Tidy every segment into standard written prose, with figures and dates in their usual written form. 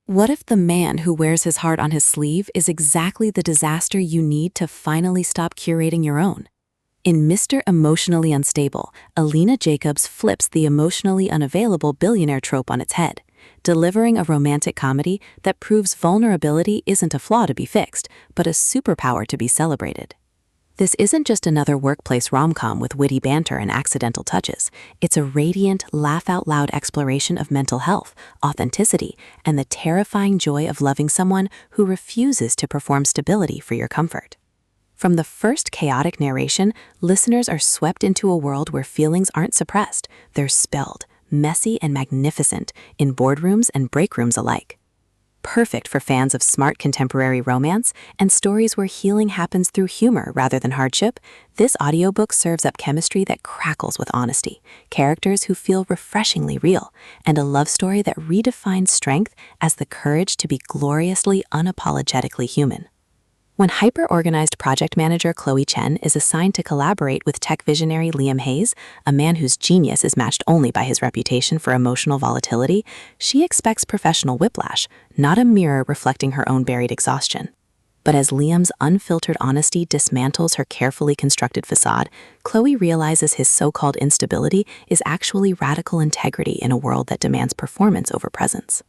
What if the man who wears his heart on his sleeve is exactly the disaster you need to finally stop curating your own? In Mr. Emotionally Unstable, Alina Jacobs flips the emotionally unavailable billionaire trope on its head, delivering a romantic comedy that proves vulnerability isn't a flaw to be fixed, but a superpower to be celebrated. This isn't just another workplace rom-com with witty banter and accidental touches. It's a radiant, laugh-out-loud exploration of mental health, authenticity, and the terrifying joy of loving someone who refuses to perform stability for your comfort. From the first chaotic narration, listeners are swept into a world where feelings aren't suppressed. They're spelled, messy and magnificent, in boardrooms and break rooms alike. Perfect for fans of smart contemporary romance and stories where healing happens through humor rather than hardship, this audiobook serves up chemistry that crackles with honesty, characters who feel refreshingly real, and a love story that redefines strength as the courage to be gloriously, unapologetically human. When hyper-organized project manager Chloe Chen is assigned to collaborate with tech visionary Liam Hayes, a man whose genius is matched only by his reputation for emotional volatility, she expects professional whiplash, not a mirror reflecting her own buried exhaustion. But as Liam's unfiltered honesty dismantles her carefully constructed facade, Chloe realizes his so-called instability is actually radical integrity in a world that demands performance over presence.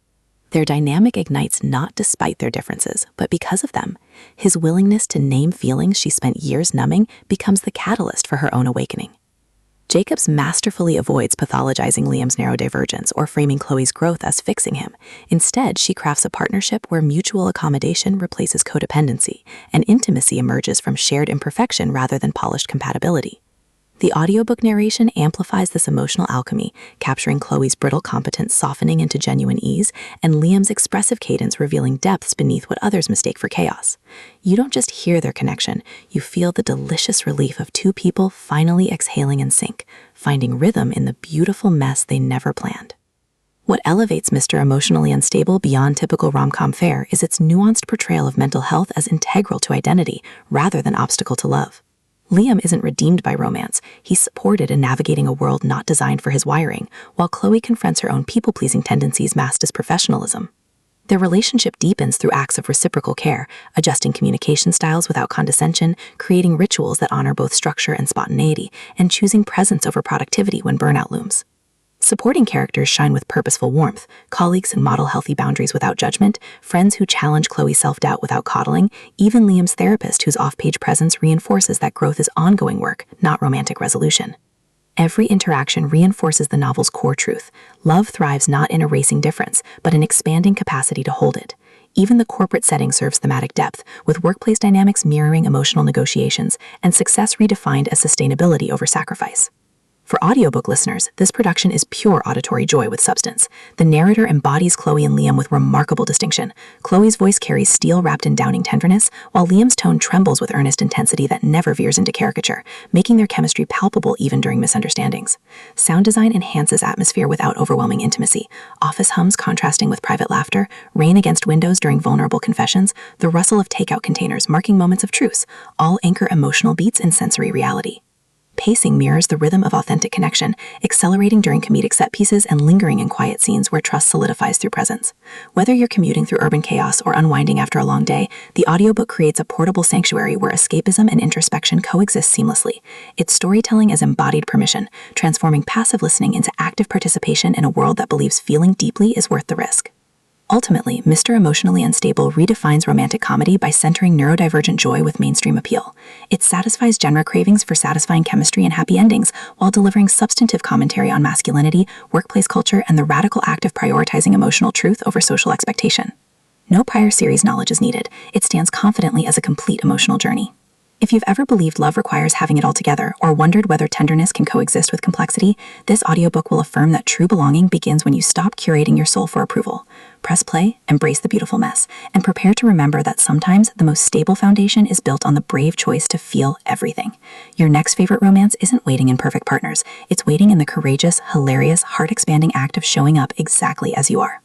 Their dynamic ignites not despite their differences, but because of them. His willingness to name feelings she spent years numbing becomes the catalyst for her own awakening. Jacobs masterfully avoids pathologizing Liam's neurodivergence or framing Chloe's growth as fixing him. Instead, she crafts a partnership where mutual accommodation replaces codependency, and intimacy emerges from shared imperfection rather than polished compatibility. The audiobook narration amplifies this emotional alchemy, capturing Chloe's brittle competence softening into genuine ease, and Liam's expressive cadence revealing depths beneath what others mistake for chaos. You don't just hear their connection, you feel the delicious relief of two people finally exhaling in sync, finding rhythm in the beautiful mess they never planned. What elevates Mr. Emotionally Unstable beyond typical rom-com fare is its nuanced portrayal of mental health as integral to identity rather than obstacle to love. Liam isn't redeemed by romance, he's supported in navigating a world not designed for his wiring, while Chloe confronts her own people-pleasing tendencies masked as professionalism. Their relationship deepens through acts of reciprocal care, adjusting communication styles without condescension, creating rituals that honor both structure and spontaneity, and choosing presence over productivity when burnout looms. Supporting characters shine with purposeful warmth, colleagues who model healthy boundaries without judgment, friends who challenge Chloe's self-doubt without coddling, even Liam's therapist whose off-page presence reinforces that growth is ongoing work, not romantic resolution. Every interaction reinforces the novel's core truth. Love thrives not in erasing difference, but in expanding capacity to hold it. Even the corporate setting serves thematic depth, with workplace dynamics mirroring emotional negotiations, and success redefined as sustainability over sacrifice. For audiobook listeners, this production is pure auditory joy with substance. The narrator embodies Chloe and Liam with remarkable distinction. Chloe's voice carries steel wrapped in downing tenderness, while Liam's tone trembles with earnest intensity that never veers into caricature, making their chemistry palpable even during misunderstandings. Sound design enhances atmosphere without overwhelming intimacy. Office hums contrasting with private laughter, rain against windows during vulnerable confessions, the rustle of takeout containers marking moments of truce, all anchor emotional beats in sensory reality. Pacing mirrors the rhythm of authentic connection, accelerating during comedic set pieces and lingering in quiet scenes where trust solidifies through presence. Whether you're commuting through urban chaos or unwinding after a long day, the audiobook creates a portable sanctuary where escapism and introspection coexist seamlessly. Its storytelling is embodied permission, transforming passive listening into active participation in a world that believes feeling deeply is worth the risk. Ultimately, Mr. Emotionally Unstable redefines romantic comedy by centering neurodivergent joy with mainstream appeal. It satisfies genre cravings for satisfying chemistry and happy endings, while delivering substantive commentary on masculinity, workplace culture, and the radical act of prioritizing emotional truth over social expectation. No prior series knowledge is needed. It stands confidently as a complete emotional journey. If you've ever believed love requires having it all together, or wondered whether tenderness can coexist with complexity, this audiobook will affirm that true belonging begins when you stop curating your soul for approval. Press play, embrace the beautiful mess, and prepare to remember that sometimes the most stable foundation is built on the brave choice to feel everything. Your next favorite romance isn't waiting in perfect partners. It's waiting in the courageous, hilarious, heart-expanding act of showing up exactly as you are.